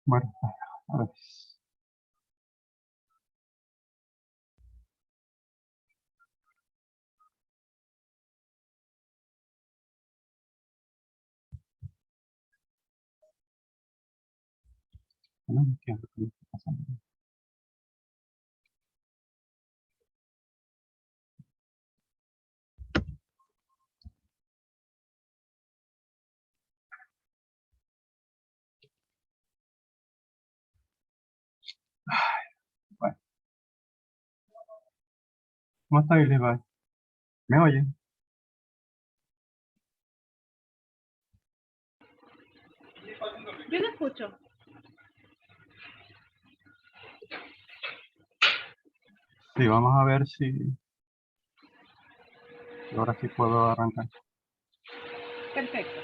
Bueno, a ver. No entiendo qué está pasando. Bueno, ¿cómo está Levi? ¿Me oye? Yo lo escucho. Sí, vamos a ver si ahora sí puedo arrancar. Perfecto.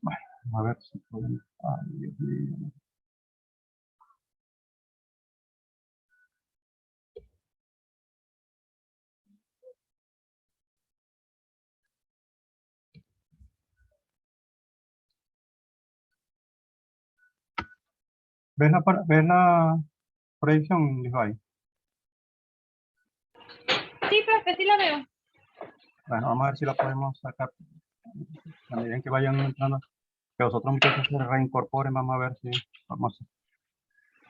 Bueno, a ver si podemos. Ay, Dios mío. ¿Ves la proyección, Levi? Sí, profe, sí la veo. Bueno, vamos a ver si la podemos sacar. A medida que vayan entrando, que los otros muchachos se reincorporen, vamos a ver si vamos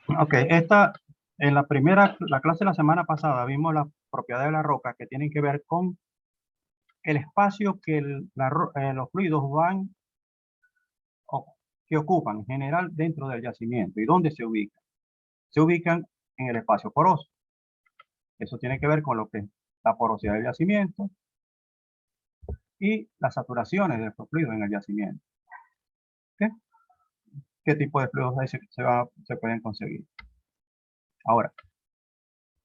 a... Ok, en la clase de la semana pasada vimos las propiedades de la roca que tienen que ver con el espacio que los fluidos van o que ocupan en general dentro del yacimiento y dónde se ubican. Se ubican en el espacio poroso. Eso tiene que ver con lo que es la porosidad del yacimiento y las saturaciones de estos fluidos en el yacimiento. ¿Okay? ¿Qué tipo de fluidos ahí se pueden conseguir? Ahora,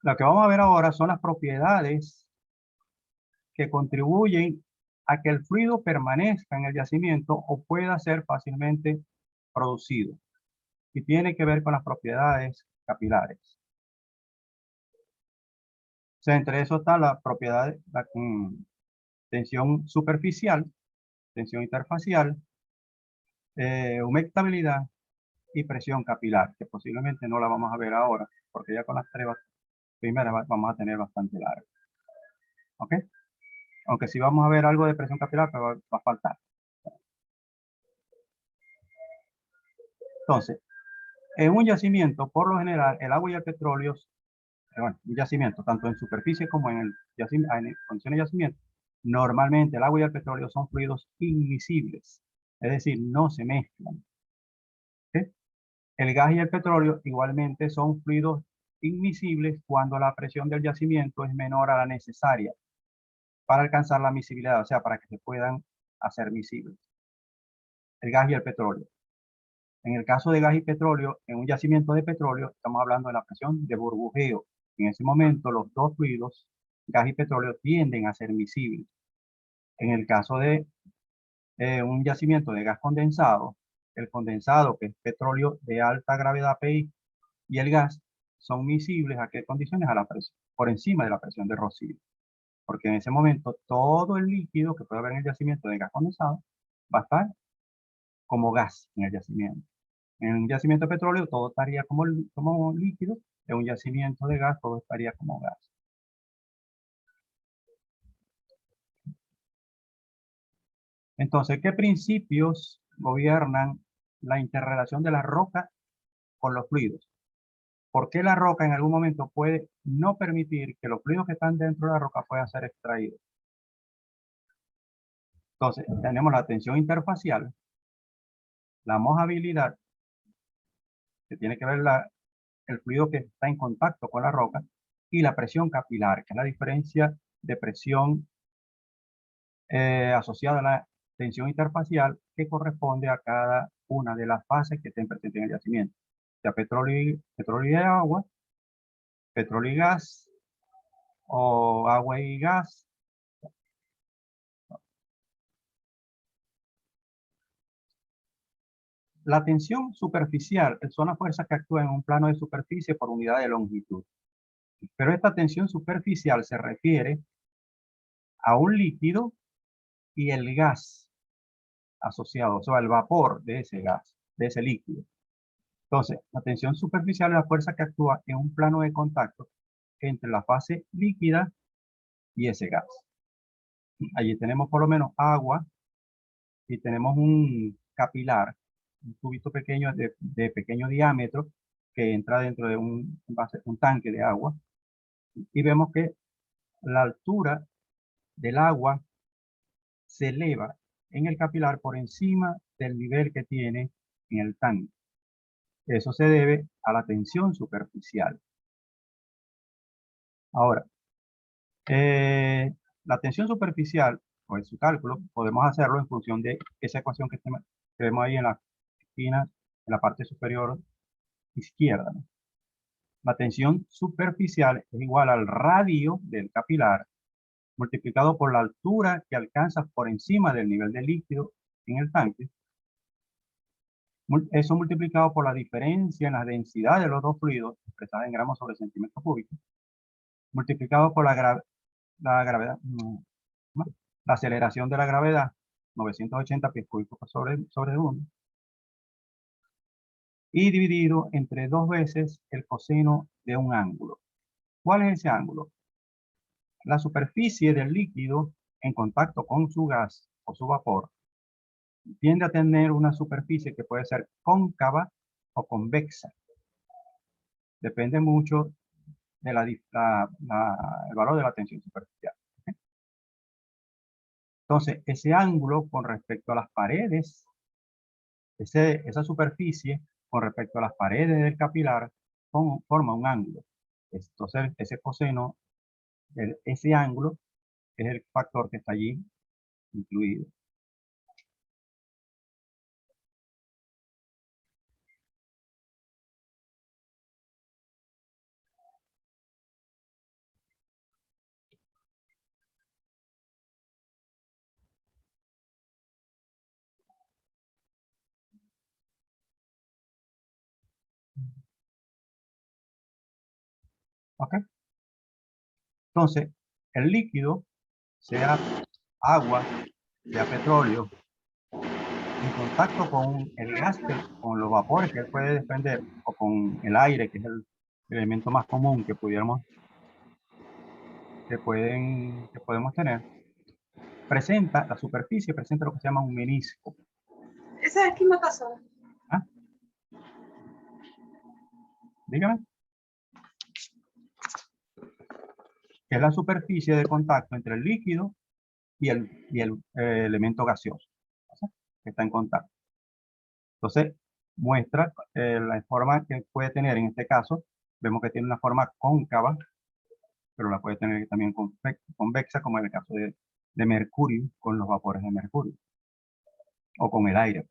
lo que vamos a ver ahora son las propiedades que contribuyen a que el fluido permanezca en el yacimiento o pueda ser fácilmente producido. Y tiene que ver con las propiedades capilares. O sea, entre eso está la propiedad de la tensión superficial, tensión interfacial, humectabilidad y presión capilar, que posiblemente no la vamos a ver ahora, porque ya con las tres primeras vamos a tener bastante largo. ¿Ok? Aunque sí vamos a ver algo de presión capilar, pero va a faltar. Entonces, en un yacimiento, por lo general, el agua y el petróleo, bueno, un yacimiento, tanto en superficie como en condiciones de yacimiento, normalmente el agua y el petróleo son fluidos inmiscibles, es decir, no se mezclan. ¿Okay? El gas y el petróleo igualmente son fluidos inmiscibles cuando la presión del yacimiento es menor a la necesaria para alcanzar la miscibilidad, o sea, para que se puedan hacer miscibles. El gas y el petróleo. En el caso de gas y petróleo, en un yacimiento de petróleo, estamos hablando de la presión de burbujeo. En ese momento, los dos fluidos, gas y petróleo, tienden a ser miscibles. En el caso de un yacimiento de gas condensado, el condensado, que es petróleo de alta gravedad PI, y el gas son miscibles a qué condiciones, a la presión, por encima de la presión de Rocío. Porque en ese momento todo el líquido que puede haber en el yacimiento de gas condensado va a estar como gas en el yacimiento. En un yacimiento de petróleo todo estaría como líquido, en un yacimiento de gas todo estaría como gas. Entonces, ¿qué principios gobiernan la interrelación de la roca con los fluidos. ¿Por qué la roca en algún momento puede no permitir que los fluidos que están dentro de la roca puedan ser extraídos? Entonces, tenemos la tensión interfacial, la mojabilidad, que tiene que ver el fluido que está en contacto con la roca, y la presión capilar, que es la diferencia de presión asociada a la tensión interfacial que corresponde a cada una de las fases que estén presentes en el yacimiento, sea petróleo y agua, petróleo y gas, o agua y gas. La tensión superficial son las fuerzas que actúan en un plano de superficie por unidad de longitud. Pero esta tensión superficial se refiere a un líquido y el gas asociado, o sea, el vapor de ese gas, de ese líquido. Entonces, la tensión superficial es la fuerza que actúa en un plano de contacto entre la fase líquida y ese gas. Allí tenemos por lo menos agua y tenemos un capilar, un tubito pequeño de pequeño diámetro que entra dentro de un tanque de agua, y vemos que la altura del agua se eleva en el capilar por encima del nivel que tiene en el tanque. Eso se debe a la tensión superficial. Ahora, la tensión superficial, o su cálculo, podemos hacerlo en función de esa ecuación que vemos ahí en la esquina, en la parte superior izquierda, ¿no? La tensión superficial es igual al radio del capilar multiplicado por la altura que alcanza por encima del nivel de líquido en el tanque. Eso multiplicado por la diferencia en la densidad de los dos fluidos, expresada en gramos sobre centímetro cúbico, multiplicado por la gravedad, la aceleración de la gravedad, 980 pies cúbicos sobre 1, y dividido entre 2 veces el coseno de un ángulo. ¿Cuál es ese ángulo? La superficie del líquido en contacto con su gas o su vapor tiende a tener una superficie que puede ser cóncava o convexa. Depende mucho de el valor de la tensión superficial. Entonces, ese ángulo con respecto a las paredes, esa superficie con respecto a las paredes del capilar, forma un ángulo. Entonces, ese coseno, ese ángulo, es el factor que está allí incluido. ¿Ok? Entonces, el líquido, sea agua, sea petróleo, en contacto con el gas, con los vapores que él puede desprender, o con el aire, que es el elemento más común que podemos tener, la superficie presenta lo que se llama un menisco. ¿Esa es qué me pasó? ¿Ah? Dígame. Que es la superficie de contacto entre el líquido y el elemento gaseoso, ¿sí?, que está en contacto. Entonces, muestra la forma que puede tener en este caso. Vemos que tiene una forma cóncava, pero la puede tener también convexa, como en el caso de mercurio, con los vapores de mercurio, o con el aire.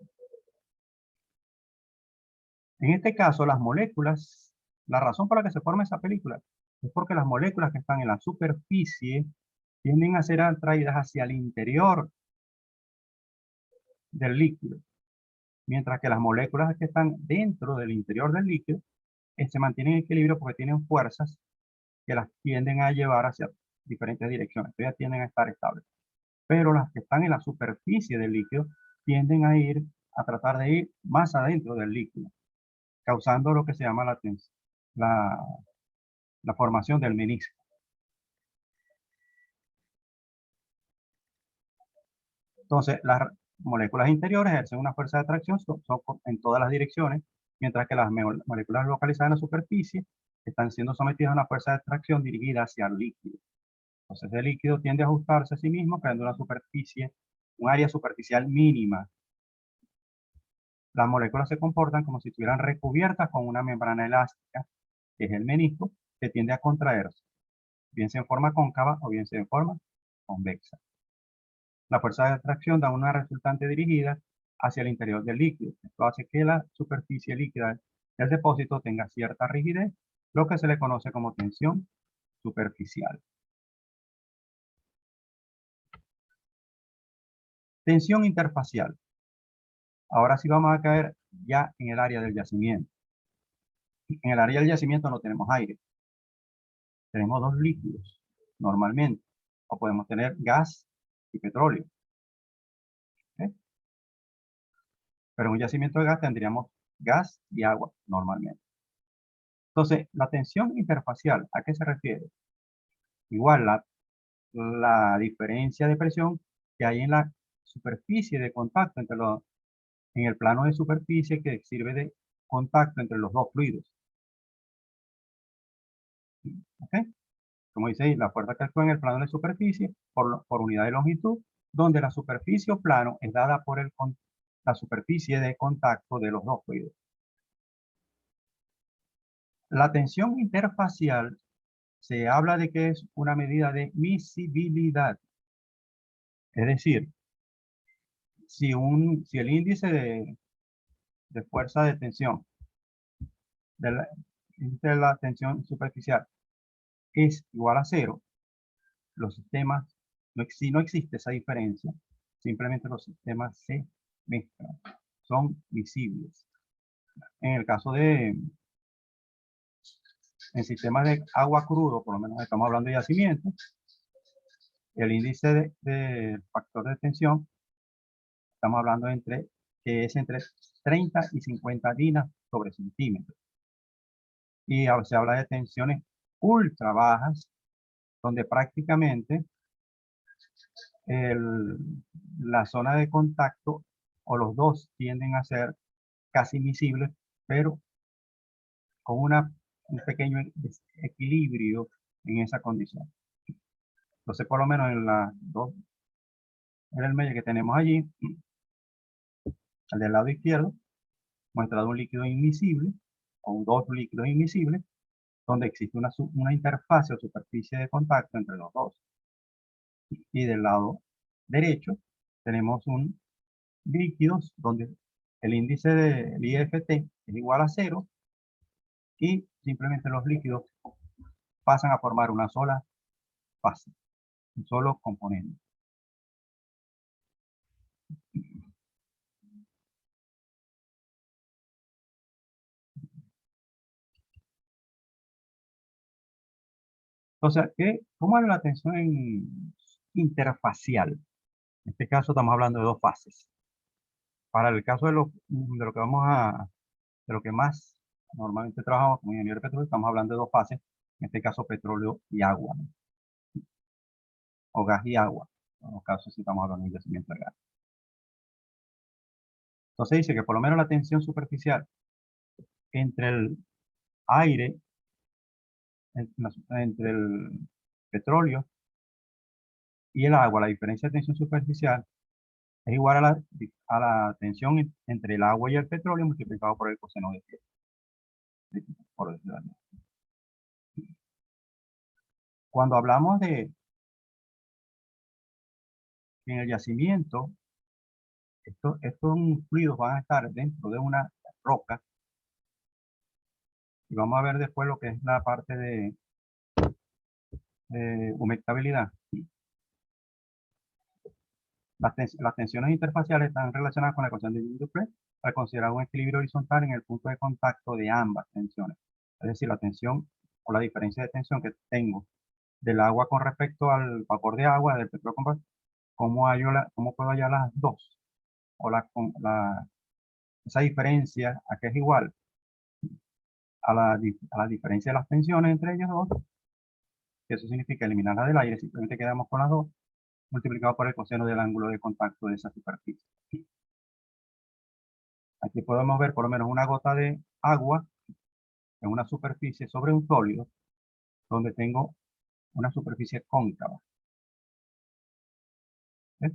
En este caso, las moléculas, la razón por la que se forma esa película es porque las moléculas que están en la superficie tienden a ser atraídas hacia el interior del líquido, mientras que las moléculas que están dentro del interior del líquido se mantienen en equilibrio porque tienen fuerzas que las tienden a llevar hacia diferentes direcciones. Ellas tienden a estar estables. Pero las que están en la superficie del líquido tienden a tratar de ir más adentro del líquido, causando lo que se llama la formación del menisco. Entonces, las moléculas interiores ejercen una fuerza de atracción en todas las direcciones mientras que las moléculas localizadas en la superficie están siendo sometidas a una fuerza de atracción dirigida hacia el líquido. Entonces el líquido tiende a ajustarse a sí mismo, creando una superficie, un área superficial mínima. Las moléculas se comportan como si estuvieran recubiertas con una membrana elástica, que es el menisco, que tiende a contraerse, bien sea en forma cóncava o bien sea en forma convexa. La fuerza de atracción da una resultante dirigida hacia el interior del líquido. Esto hace que la superficie líquida del depósito tenga cierta rigidez, lo que se le conoce como tensión superficial. Tensión interfacial. Ahora sí vamos a caer ya en el área del yacimiento. En el área del yacimiento no tenemos aire. Tenemos dos líquidos, normalmente. O podemos tener gas y petróleo. ¿Ok? Pero en un yacimiento de gas tendríamos gas y agua, normalmente. Entonces, la tensión interfacial, ¿a qué se refiere? Igual la diferencia de presión que hay en la superficie de contacto en el plano de superficie que sirve de contacto entre los dos fluidos. ¿Ok? Como dice ahí, la fuerza que actúa en el plano de superficie por unidad de longitud, donde la superficie o plano es dada por la superficie de contacto de los dos fluidos. La tensión interfacial se habla de que es una medida de miscibilidad. Es decir, si el índice de fuerza de tensión de la tensión superficial es igual a cero, los sistemas, si no existe esa diferencia, simplemente los sistemas se mezclan, son visibles. En el caso en sistemas de agua crudo, por lo menos estamos hablando de yacimiento, el índice de factor de tensión, estamos hablando que es entre 30 y 50 dinas sobre centímetro. Y se habla de tensiones ultra bajas, donde prácticamente la zona de contacto o los dos tienden a ser casi invisibles, pero con un pequeño equilibrio en esa condición. Entonces, por lo menos en el medio que tenemos allí, al del lado izquierdo, muestra un líquido invisible o dos líquidos invisibles, donde existe una interfase o superficie de contacto entre los dos. Y del lado derecho tenemos un líquidos donde el índice del IFT es igual a 0 y simplemente los líquidos pasan a formar una sola fase, un solo componente. Entonces, ¿cómo es la tensión interfacial? En este caso estamos hablando de dos fases. Para el caso de lo que de lo que más normalmente trabajamos como ingeniero de petróleo, estamos hablando de dos fases, en este caso petróleo y agua, ¿no? O gas y agua, en los casos si estamos hablando de yacimiento de gas. Entonces dice que por lo menos la tensión superficial entre el aire, entre el petróleo y el agua, la diferencia de tensión superficial es igual a la tensión entre el agua y el petróleo multiplicado por el coseno de phi, por decirlo así. Cuando hablamos de que en el yacimiento, estos fluidos van a estar dentro de una roca, y vamos a ver después lo que es la parte de humectabilidad. Las tensiones interfaciales están relacionadas con la ecuación de Joule-Dupré al considerar un equilibrio horizontal en el punto de contacto de ambas tensiones. Es decir, la tensión o la diferencia de tensión que tengo del agua con respecto al vapor de agua, del petróleo con vapor, cómo puedo hallar las dos. O esa diferencia, ¿a qué es igual? A la diferencia de las tensiones entre ellas dos, que eso significa eliminar la del aire, simplemente quedamos con las dos, multiplicado por el coseno del ángulo de contacto de esa superficie. Aquí podemos ver por lo menos una gota de agua en una superficie sobre un sólido donde tengo una superficie cóncava. ¿Ves?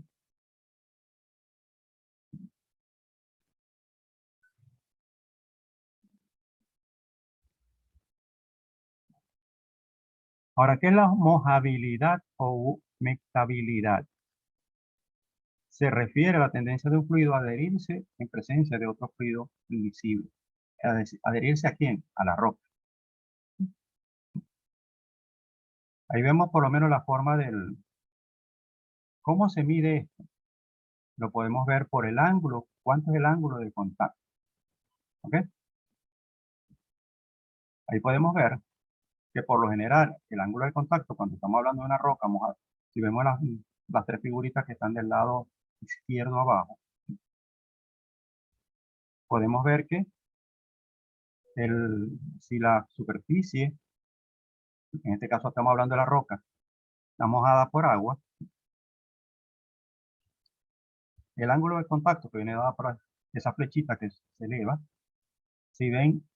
Ahora, ¿qué es la mojabilidad o humectabilidad? Se refiere a la tendencia de un fluido a adherirse en presencia de otro fluido invisible. ¿Adherirse a quién? A la roca. Ahí vemos por lo menos la forma del... ¿Cómo se mide esto? Lo podemos ver por el ángulo. ¿Cuánto es el ángulo de contacto? ¿Ok? Ahí podemos ver que por lo general el ángulo de contacto, cuando estamos hablando de una roca mojada, si vemos las tres figuritas que están del lado izquierdo abajo, podemos ver que si la superficie, en este caso estamos hablando de la roca, está mojada por agua, el ángulo de contacto que viene dado por esa flechita que se eleva, si ven,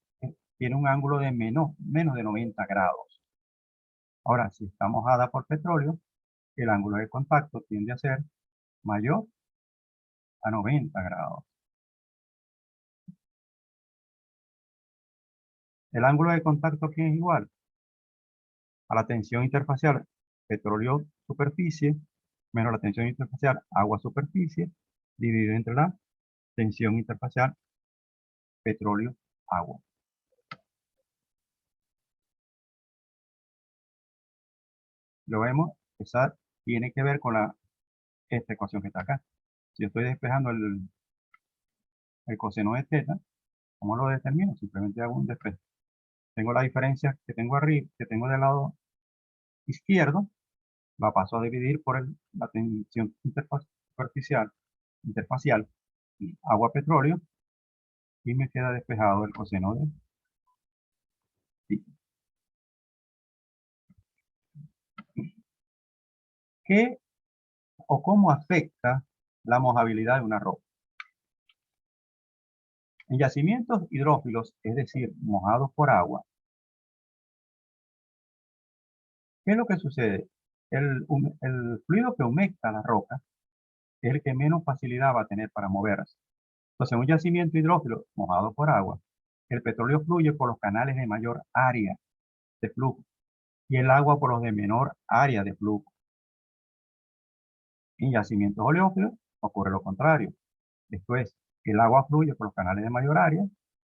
tiene un ángulo de menos de 90 grados. Ahora, si está mojada por petróleo, el ángulo de contacto tiende a ser mayor a 90 grados. El ángulo de contacto aquí es igual a la tensión interfacial petróleo-superficie menos la tensión interfacial agua-superficie dividido entre la tensión interfacial petróleo-agua. Lo vemos, esa tiene que ver con esta ecuación que está acá. Si yo estoy despejando el coseno de θ, ¿cómo lo determino? Simplemente hago un despeje. Tengo la diferencia que tengo arriba, que tengo del lado izquierdo, la paso a dividir por la tensión interfacial agua-petróleo y me queda despejado el coseno de θ. ¿Qué o cómo afecta la mojabilidad de una roca? En yacimientos hidrófilos, es decir, mojados por agua, ¿qué es lo que sucede? El fluido que humecta la roca es el que menos facilidad va a tener para moverse. Entonces, en un yacimiento hidrófilo mojado por agua, el petróleo fluye por los canales de mayor área de flujo y el agua por los de menor área de flujo. En yacimientos oleófilos ocurre lo contrario. Esto es, el agua fluye por los canales de mayor área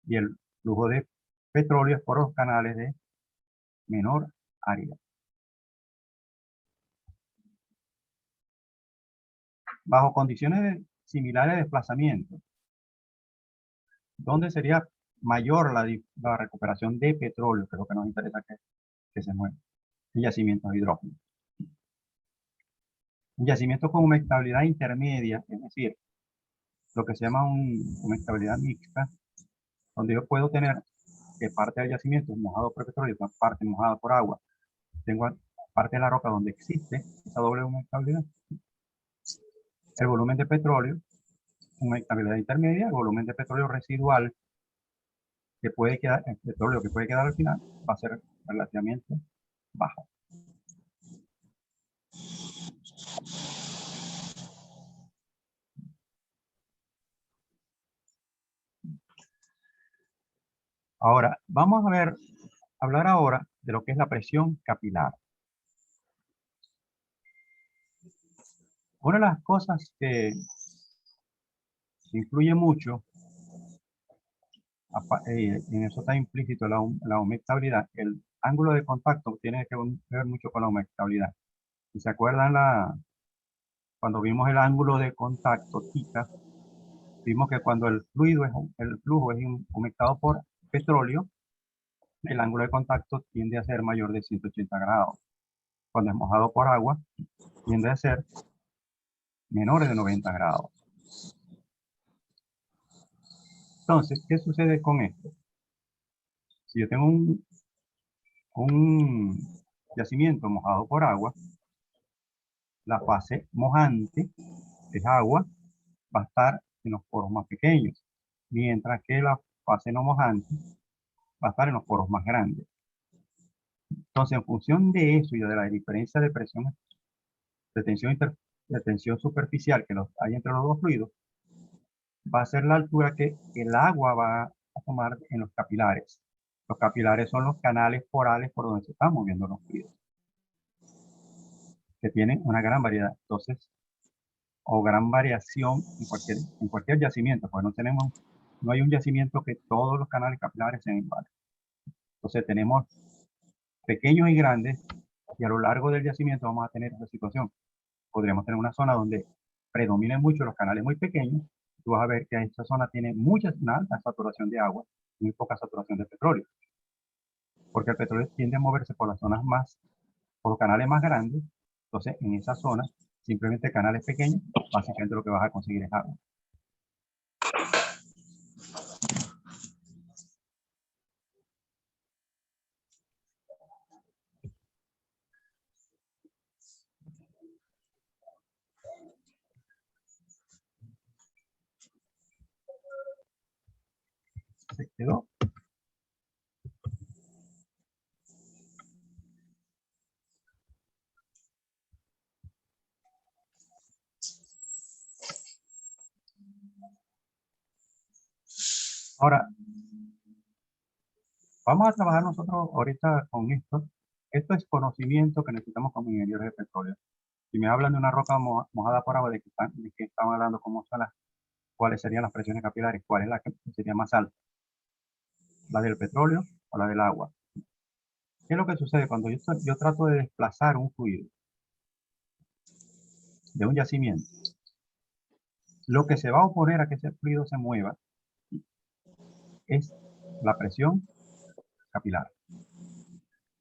y el flujo de petróleo es por los canales de menor área. Bajo condiciones similares de desplazamiento, ¿dónde sería mayor la recuperación de petróleo? Que es lo que nos interesa que se mueva. En yacimientos hidrógenos. En yacimientos con humectabilidad intermedia, es decir, lo que se llama humectabilidad mixta, donde yo puedo tener que parte del yacimiento es mojado por petróleo y parte mojada por agua. Tengo parte de la roca donde existe esa doble humectabilidad. El volumen de petróleo, humectabilidad intermedia, el volumen de petróleo residual que puede quedar, el petróleo que puede quedar al final, va a ser relativamente bajo. Ahora, vamos a hablar ahora de lo que es la presión capilar. Una de las cosas que influye mucho, en eso está implícito la humectabilidad, el ángulo de contacto tiene que ver mucho con la humectabilidad. Si se acuerdan cuando vimos el ángulo de contacto θ, vimos que cuando el flujo es humectado por petróleo, el ángulo de contacto tiende a ser mayor de 180 grados. Cuando es mojado por agua, tiende a ser menor de 90 grados. Entonces, ¿qué sucede con esto? Si yo tengo un yacimiento mojado por agua, la fase mojante, que es agua, va a estar en los poros más pequeños, mientras que la fase no mojante va a estar en los poros más grandes. Entonces, en función de eso y de la diferencia de presión, de tensión superficial que hay entre los dos fluidos, va a ser la altura que el agua va a tomar en los capilares. Los capilares son los canales porales por donde se están moviendo los fluidos, que tienen una gran variedad. Entonces, o gran variación en cualquier yacimiento, pues no hay un yacimiento que todos los canales capilares sean iguales. Entonces tenemos pequeños y grandes, y a lo largo del yacimiento vamos a tener esa situación. Podríamos tener una zona donde predominen mucho los canales muy pequeños. Tú vas a ver que esta zona tiene una alta saturación de agua, muy poca saturación de petróleo, porque el petróleo tiende a moverse por las zonas por los canales más grandes. Entonces, en esa zona, simplemente canales pequeños, básicamente lo que vas a conseguir es agua. Se quedó. Ahora, vamos a trabajar nosotros ahorita con esto. Esto es conocimiento que necesitamos como ingenieros de petróleo. Si me hablan de una roca mojada por agua, de que están hablando cuáles serían las presiones capilares, cuál es la que sería más alta, la del petróleo o la del agua. ¿Qué es lo que sucede cuando yo trato de desplazar un fluido de un yacimiento? Lo que se va a oponer a que ese fluido se mueva es la presión capilar.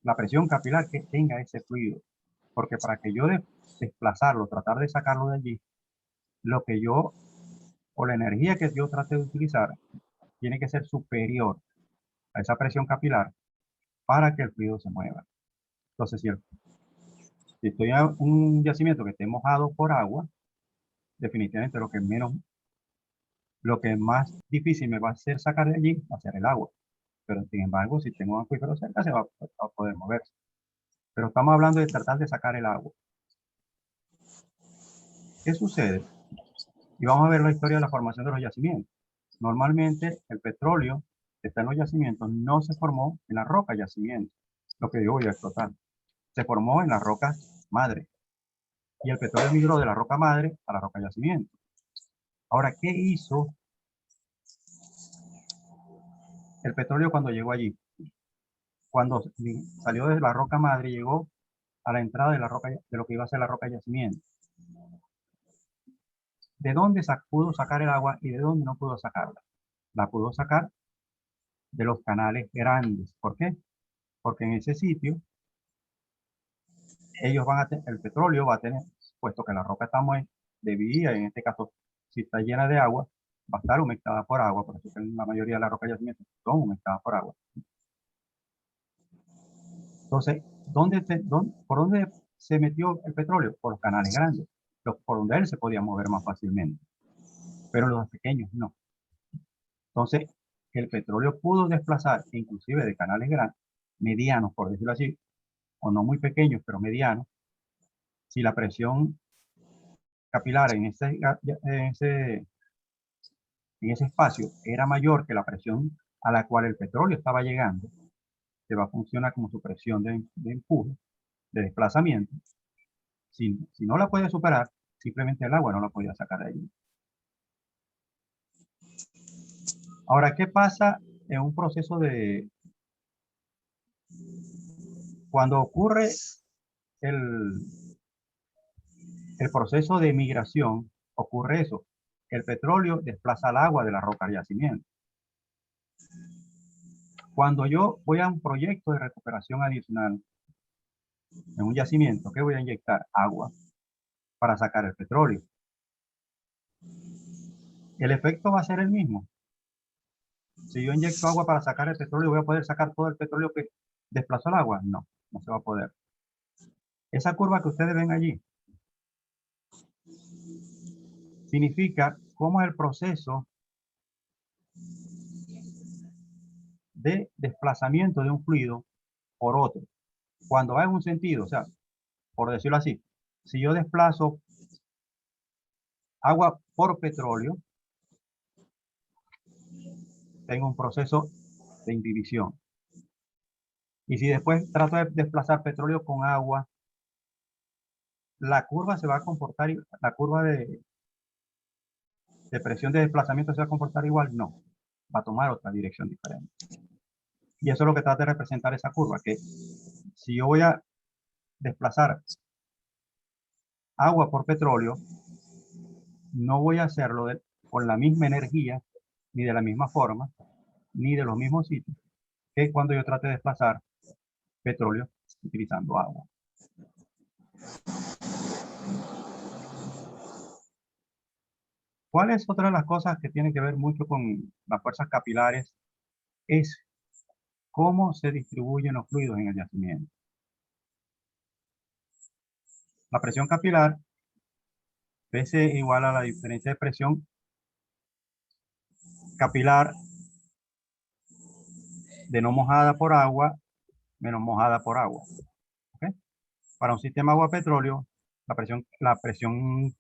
La presión capilar que tenga ese fluido. Porque para que yo desplazarlo, tratar de sacarlo de allí, o la energía que yo trate de utilizar, tiene que ser superior a esa presión capilar para que el fluido se mueva. Entonces, si estoy en un yacimiento que esté mojado por agua, definitivamente lo que más difícil me va a hacer sacar de allí va a ser el agua. Pero sin embargo, si tengo un acuífero cerca, se va a poder moverse. Pero estamos hablando de tratar de sacar el agua. ¿Qué sucede? Y vamos a ver la historia de la formación de los yacimientos. Normalmente el petróleo que está en los yacimientos no se formó en la roca yacimiento, lo que yo voy a explotar. Se formó en la roca madre. Y el petróleo migró de la roca madre a la roca yacimiento. Ahora, ¿qué hizo el petróleo cuando llegó allí? Cuando salió de la roca madre, llegó a la entrada de lo que iba a ser la roca yacimiento. ¿De dónde pudo sacar el agua y de dónde no pudo sacarla? La pudo sacar de los canales grandes. ¿Por qué? Porque en ese sitio el petróleo va a tener, puesto que la roca está muy debida, en este caso, si está llena de agua, va a estar humectada por agua, por eso que la mayoría de las rocas yacimientos son humectadas por agua. Entonces, ¿por dónde se metió el petróleo? Por los canales grandes, por donde él se podía mover más fácilmente, pero los pequeños no. Entonces, el petróleo pudo desplazar, inclusive de canales grandes, medianos, por decirlo así, o no muy pequeños, pero medianos, si la presión capilar en ese espacio era mayor que la presión a la cual el petróleo estaba llegando, se va a funcionar como su presión de empuje, de desplazamiento. Si no la puede superar, simplemente el agua no la podía sacar de allí. Ahora, ¿qué pasa en un proceso cuando ocurre el proceso de migración? Ocurre eso. El petróleo desplaza el agua de la roca de yacimiento. Cuando yo voy a un proyecto de recuperación adicional en un yacimiento, ¿qué voy a inyectar? Agua para sacar el petróleo. El efecto va a ser el mismo. Si yo inyecto agua para sacar el petróleo, ¿voy a poder sacar todo el petróleo que desplazó el agua? No, no se va a poder. Esa curva que ustedes ven allí significa cómo es el proceso de desplazamiento de un fluido por otro. Cuando va en un sentido, o sea, por decirlo así, si yo desplazo agua por petróleo, tengo un proceso de indivisión. Y si después trato de desplazar petróleo con agua, la curva se va a comportar, la curva de presión de desplazamiento se va a comportar igual, no, va a tomar otra dirección diferente. Y eso es lo que trata de representar esa curva, que si yo voy a desplazar agua por petróleo, no voy a hacerlo con la misma energía, ni de la misma forma, ni de los mismos sitios, que cuando yo trate de desplazar petróleo utilizando agua. ¿Cuál es otra de las cosas que tiene que ver mucho con las fuerzas capilares? Es cómo se distribuyen los fluidos en el yacimiento. La presión capilar es igual a la diferencia de presión capilar de no mojada por agua menos mojada por agua. ¿Okay? Para un sistema agua-petróleo, la presión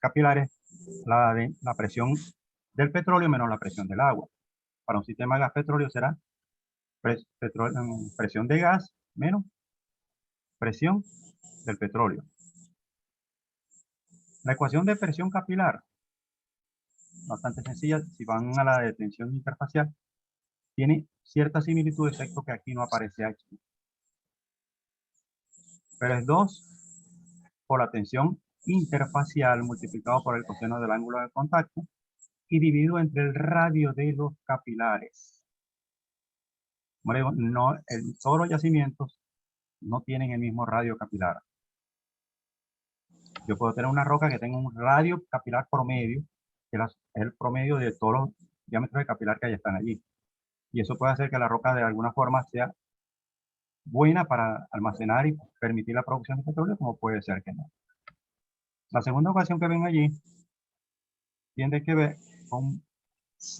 capilar es la presión del petróleo menos la presión del agua. Para un sistema gas-petróleo será presión de gas menos presión del petróleo. La ecuación de presión capilar, bastante sencilla, si van a la de tensión interfacial, tiene cierta similitud, excepto que aquí no aparece H. Pero es 2 por la tensión interfacial multiplicado por el coseno del ángulo de contacto y dividido entre el radio de los capilares. Como digo, todos los yacimientos no tienen el mismo radio capilar. Yo puedo tener una roca que tenga un radio capilar promedio, que es el promedio de todos los diámetros de capilar que ahí están allí. Y eso puede hacer que la roca de alguna forma sea buena para almacenar y permitir la producción de petróleo, como puede ser que no. La segunda ecuación que ven allí tiene que ver con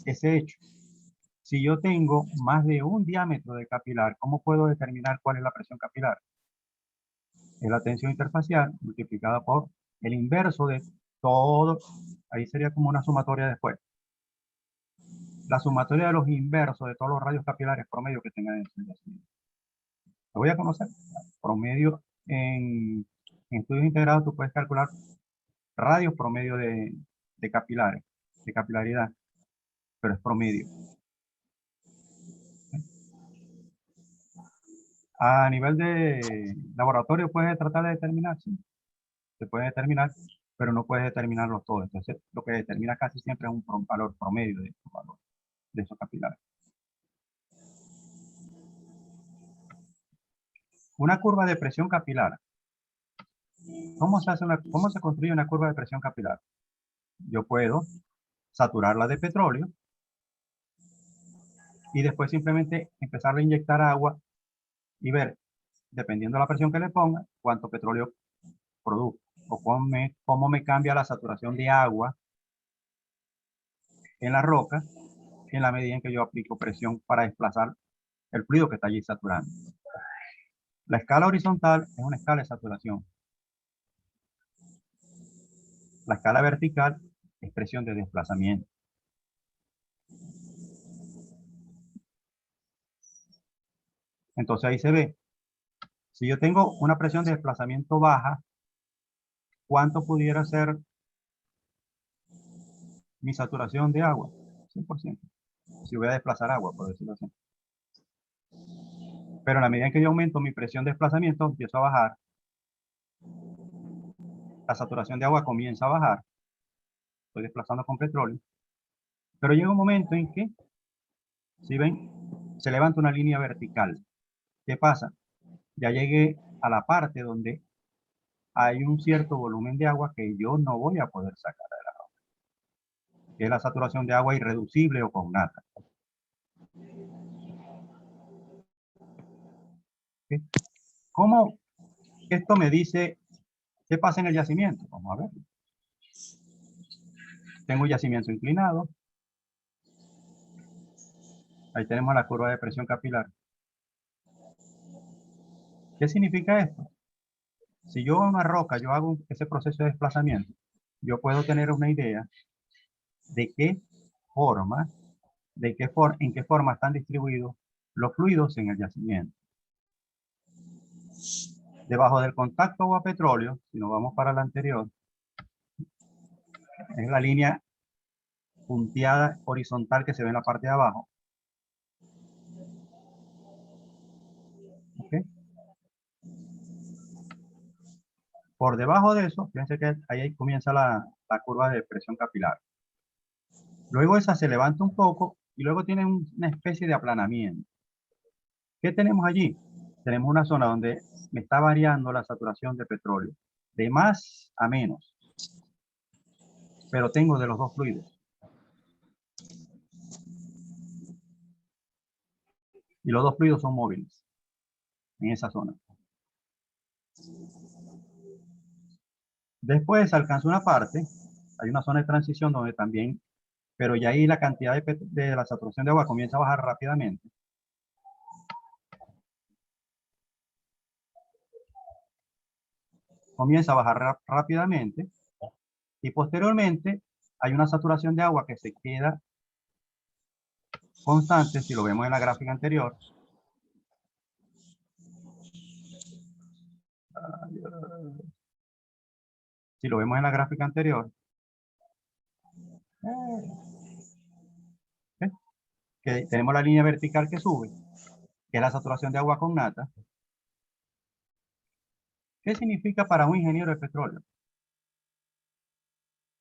ese hecho. Si yo tengo más de un diámetro de capilar, ¿cómo puedo determinar cuál es la presión capilar? Es la tensión interfacial multiplicada por el inverso de todo, ahí sería como una sumatoria después. La sumatoria de los inversos de todos los radios capilares promedio que tengan en el yacimiento. Lo voy a conocer. Promedio en estudios integrados tú puedes calcular radios promedio de capilares, de capilaridad, pero es promedio. A nivel de laboratorio puedes tratar de determinar, sí, se puede determinar, pero no puedes determinarlos todos. Entonces, lo que determina casi siempre es un valor promedio de estos valores, de esos capilares. Una curva de presión capilar. ¿Cómo se construye una curva de presión capilar? Yo puedo saturarla de petróleo y después simplemente empezar a inyectar agua y ver, dependiendo de la presión que le ponga, cuánto petróleo produzco o cómo me cambia la saturación de agua en la roca en la medida en que yo aplico presión para desplazar el fluido que está allí saturando. La escala horizontal es una escala de saturación. La escala vertical es presión de desplazamiento. Entonces ahí se ve, si yo tengo una presión de desplazamiento baja, ¿cuánto pudiera ser mi saturación de agua? 100%. Si voy a desplazar agua, por decirlo así. Pero en la medida en que yo aumento mi presión de desplazamiento, empiezo a bajar. La saturación de agua comienza a bajar. Estoy desplazando con petróleo. Pero llega un momento en que, si ven, se levanta una línea vertical. ¿Qué pasa? Ya llegué a la parte donde hay un cierto volumen de agua que yo no voy a poder sacar de la roca, que es la saturación de agua irreducible o con nata. ¿Okay? ¿Cómo esto me dice qué pasa en el yacimiento? Vamos a ver. Tengo un yacimiento inclinado. Ahí tenemos la curva de presión capilar. ¿Qué significa esto? Si yo a una roca, yo hago ese proceso de desplazamiento, yo puedo tener una idea de qué forma, en qué forma están distribuidos los fluidos en el yacimiento. Debajo del contacto agua-petróleo, si nos vamos para la anterior, es la línea punteada horizontal que se ve en la parte de abajo. ¿Okay? Por debajo de eso, fíjense que ahí comienza la curva de presión capilar. Luego esa se levanta un poco y luego tiene una especie de aplanamiento. ¿Qué tenemos allí? Tenemos una zona donde me está variando la saturación de petróleo, de más a menos. Pero tengo de los dos fluidos. Y los dos fluidos son móviles en esa zona. Después alcanza una parte, hay una zona de transición donde también, pero ya ahí la cantidad de la saturación de agua comienza a bajar rápidamente. Comienza a bajar rápidamente y posteriormente hay una saturación de agua que se queda constante, si lo vemos en la gráfica anterior. Si lo vemos en la gráfica anterior, ¿eh? Que tenemos la línea vertical que sube, que es la saturación de agua con nata. ¿Qué significa para un ingeniero de petróleo?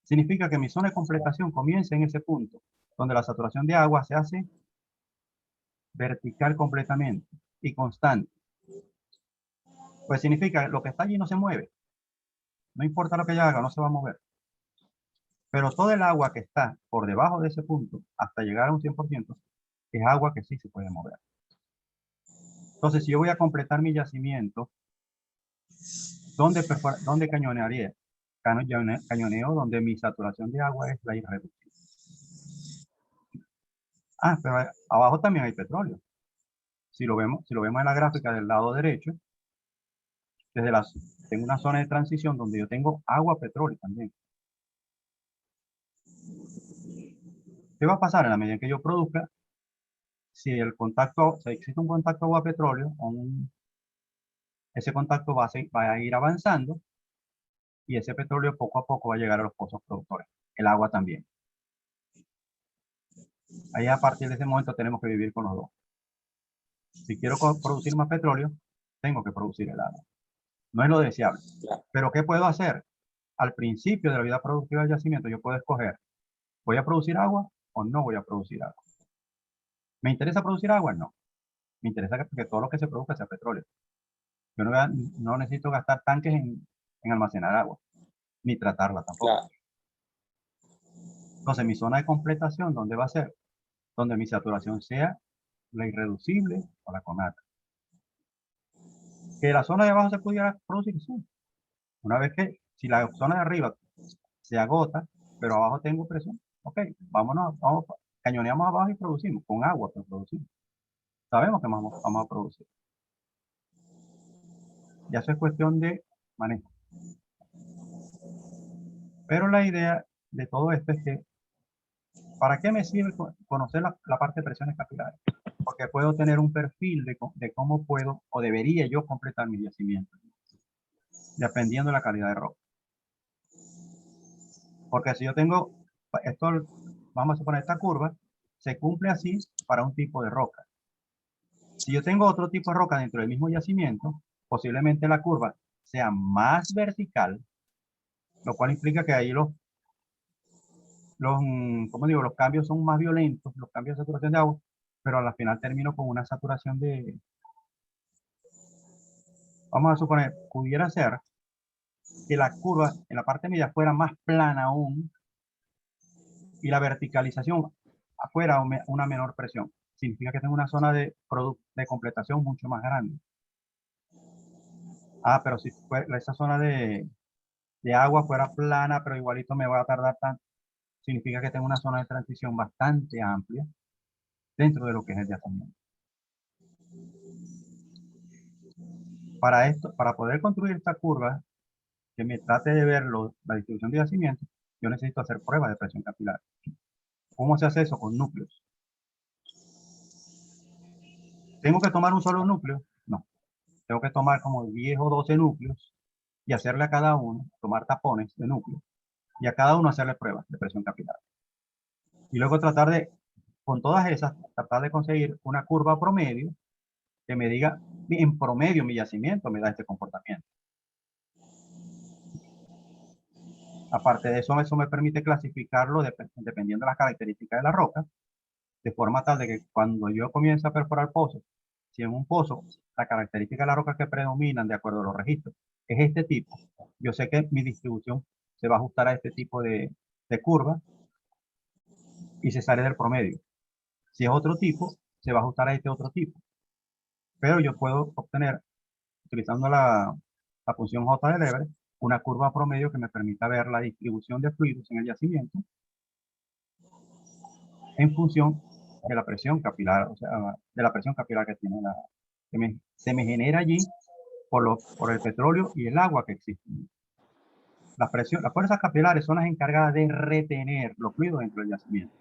Significa que mi zona de completación comienza en ese punto, donde la saturación de agua se hace vertical completamente y constante. Pues significa que lo que está allí no se mueve. No importa lo que yo haga, no se va a mover. Pero todo el agua que está por debajo de ese punto, hasta llegar a un 100%, es agua que sí se puede mover. Entonces, si yo voy a completar mi yacimiento, ¿dónde cañonearía? Cañoneo donde mi saturación de agua es la irreductible. Ah, pero abajo también hay petróleo. Si lo vemos en la gráfica del lado derecho, tengo una zona de transición donde yo tengo agua, petróleo también. ¿Qué va a pasar en la medida en que yo produzca? Si existe un contacto agua-petróleo, ese contacto va a ir avanzando y ese petróleo poco a poco va a llegar a los pozos productores. El agua también. Ahí a partir de ese momento tenemos que vivir con los dos. Si quiero producir más petróleo, tengo que producir el agua. No es lo deseable. Pero ¿qué puedo hacer? Al principio de la vida productiva del yacimiento, yo puedo escoger, ¿voy a producir agua o no voy a producir agua? ¿Me interesa producir agua? No. Me interesa que todo lo que se produzca sea petróleo. Yo no necesito gastar tanques en almacenar agua, ni tratarla tampoco. Claro. Entonces, mi zona de completación, ¿dónde va a ser? Donde mi saturación sea la irreducible o la conata. Que la zona de abajo se pudiera producir, sí. Una vez que, si la zona de arriba se agota, pero abajo tengo presión, ok, vamos, cañoneamos abajo y producimos, con agua, pero producimos. Sabemos que vamos a producir. Ya eso es cuestión de manejo. Pero la idea de todo esto es que, ¿para qué me sirve conocer la parte de presiones capilares? Porque puedo tener un perfil de cómo puedo o debería yo completar mi yacimiento, dependiendo de la calidad de roca. Porque si yo tengo, vamos a suponer esta curva, se cumple así para un tipo de roca. Si yo tengo otro tipo de roca dentro del mismo yacimiento, posiblemente la curva sea más vertical, lo cual implica que ahí los cambios son más violentos, los cambios de saturación de agua, pero al final termino con una saturación vamos a suponer, pudiera ser que la curva en la parte media fuera más plana aún y la verticalización afuera una menor presión. Significa que tengo una zona de completación mucho más grande. Ah, pero si esa zona de agua fuera plana, pero igualito me va a tardar tanto, significa que tengo una zona de transición bastante amplia dentro de lo que es el yacimiento. Para esto, para poder construir esta curva que me trate de ver la distribución de yacimiento, yo necesito hacer pruebas de presión capilar. ¿Cómo se hace eso? Con núcleos. ¿Tengo que tomar un solo núcleo? No. Tengo que tomar como 10 o 12 núcleos y hacerle a cada uno, tomar tapones de núcleo, y a cada uno hacerle pruebas de presión capilar. Y luego tratar de, con todas esas, tratar de conseguir una curva promedio que me diga, en promedio mi yacimiento me da este comportamiento. Aparte de eso, eso me permite clasificarlo dependiendo de las características de la roca, de forma tal de que cuando yo comience a perforar pozos, si en un pozo la característica de la roca que predominan de acuerdo a los registros es este tipo, yo sé que mi distribución se va a ajustar a este tipo de curva y se sale del promedio. Si es otro tipo, se va a ajustar a este otro tipo. Pero yo puedo obtener, utilizando la función J de Leverage, una curva promedio que me permita ver la distribución de fluidos en el yacimiento en función de la presión capilar, o sea, de la presión capilar que tiene se me genera allí por el petróleo y el agua que existen. Las fuerzas capilares son las encargadas de retener los fluidos dentro del yacimiento.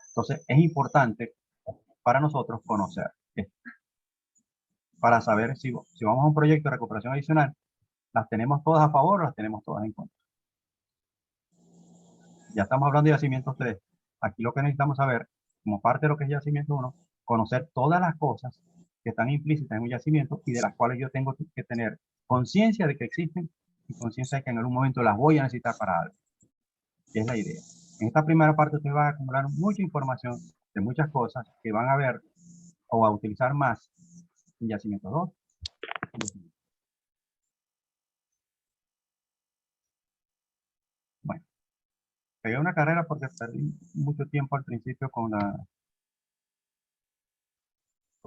Entonces, es importante para nosotros conocer esto, para saber si vamos a un proyecto de recuperación adicional, las tenemos todas a favor o las tenemos todas en contra. Ya estamos hablando de yacimientos 3. Aquí lo que necesitamos saber, como parte de lo que es yacimiento 1, conocer todas las cosas que están implícitas en un yacimiento y de las cuales yo tengo que tener conciencia de que existen y conciencia de que en algún momento las voy a necesitar para algo. Es la idea. En esta primera parte ustedes van a acumular mucha información de muchas cosas que van a ver o a utilizar más en yacimiento 2. Bueno, pegué una carrera porque perdí mucho tiempo al principio con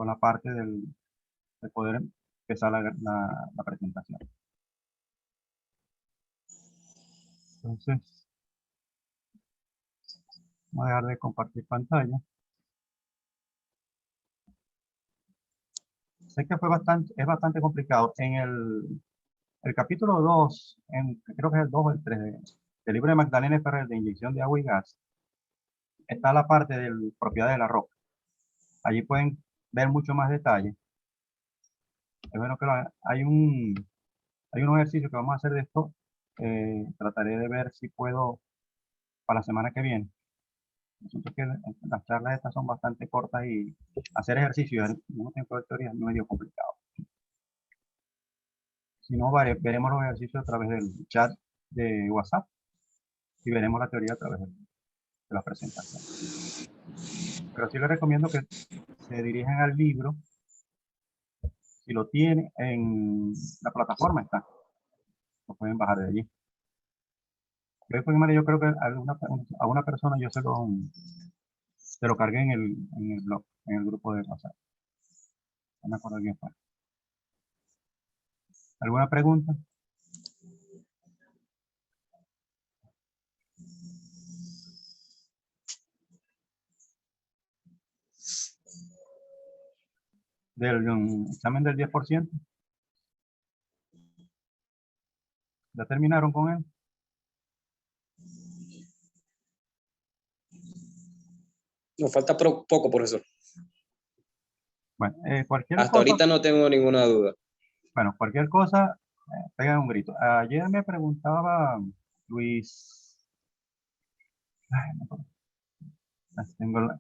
la parte de poder empezar la presentación. Entonces, voy a dejar de compartir pantalla. Sé que es bastante complicado. En el capítulo 2, creo que es el 2 o el 3 del libro de Magdalena Ferrer de inyección de agua y gas, está la parte de propiedades de la roca. Allí pueden ver mucho más detalle. Es bueno que hay un ejercicio que vamos a hacer de esto. Trataré de ver si puedo para la semana que viene. Siento que las charlas estas son bastante cortas y hacer ejercicios en un tiempo de teoría es medio complicado. Si no, veremos los ejercicios a través del chat de WhatsApp y veremos la teoría a través de la presentación. Pero sí les recomiendo que se dirijan al libro. Si lo tienen en la plataforma está, lo pueden bajar de allí. Yo creo que a alguna persona yo se lo cargué en el blog, en el grupo de WhatsApp. No me acuerdo quién fue. ¿Alguna pregunta? Del examen del 10%. ¿Ya terminaron con él? Nos falta poco, profesor. Bueno, cualquier Hasta cosa. ahorita no tengo ninguna duda. Bueno, cualquier cosa, pegan un grito. Ayer me preguntaba Luis. Ay, no puedo.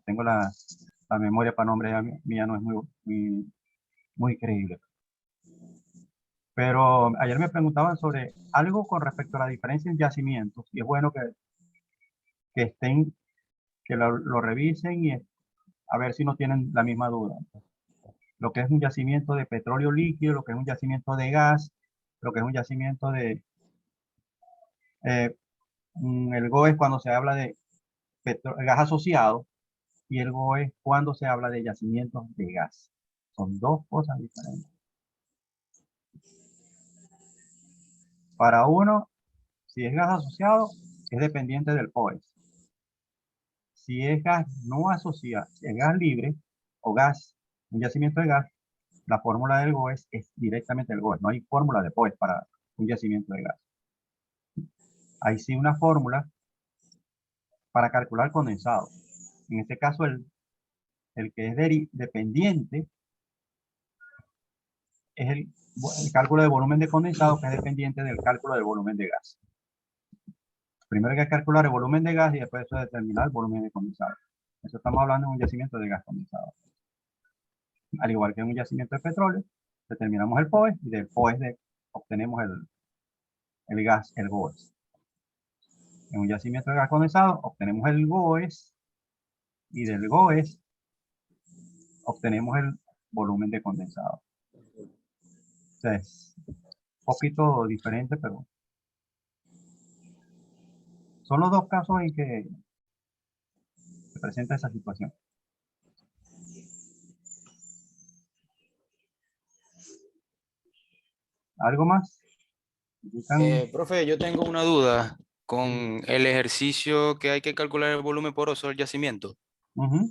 Tengo la memoria para nombre mía no es muy creíble. Pero ayer me preguntaban sobre algo con respecto a la diferencia en yacimientos. Y es bueno que estén, que lo revisen y a ver si no tienen la misma duda. Lo que es un yacimiento de petróleo líquido, lo que es un yacimiento de gas, lo que es un yacimiento de... el GO es cuando se habla de gas asociado y el GO es cuando se habla de yacimientos de gas. Son dos cosas diferentes. Para uno, si es gas asociado, es dependiente del POES. Si es gas no asociado, si es gas libre o gas, un yacimiento de gas, la fórmula del GOES es directamente el GOES. No hay fórmula de POES para un yacimiento de gas. Hay sí una fórmula para calcular condensado. En este caso, el que es dependiente es el cálculo de volumen de condensado, que es dependiente del cálculo del volumen de gas. Primero hay que calcular el volumen de gas y después eso determinar el volumen de condensado. Eso estamos hablando de un yacimiento de gas condensado. Al igual que en un yacimiento de petróleo, determinamos el POES y del POES obtenemos el gas, el GOES. En un yacimiento de gas condensado obtenemos el GOES y del GOES obtenemos el volumen de condensado. O sea, es un poquito diferente, pero son los dos casos en que se presenta esa situación. ¿Algo más? Profe, yo tengo una duda con el ejercicio que hay que calcular el volumen poroso del yacimiento. Ujú.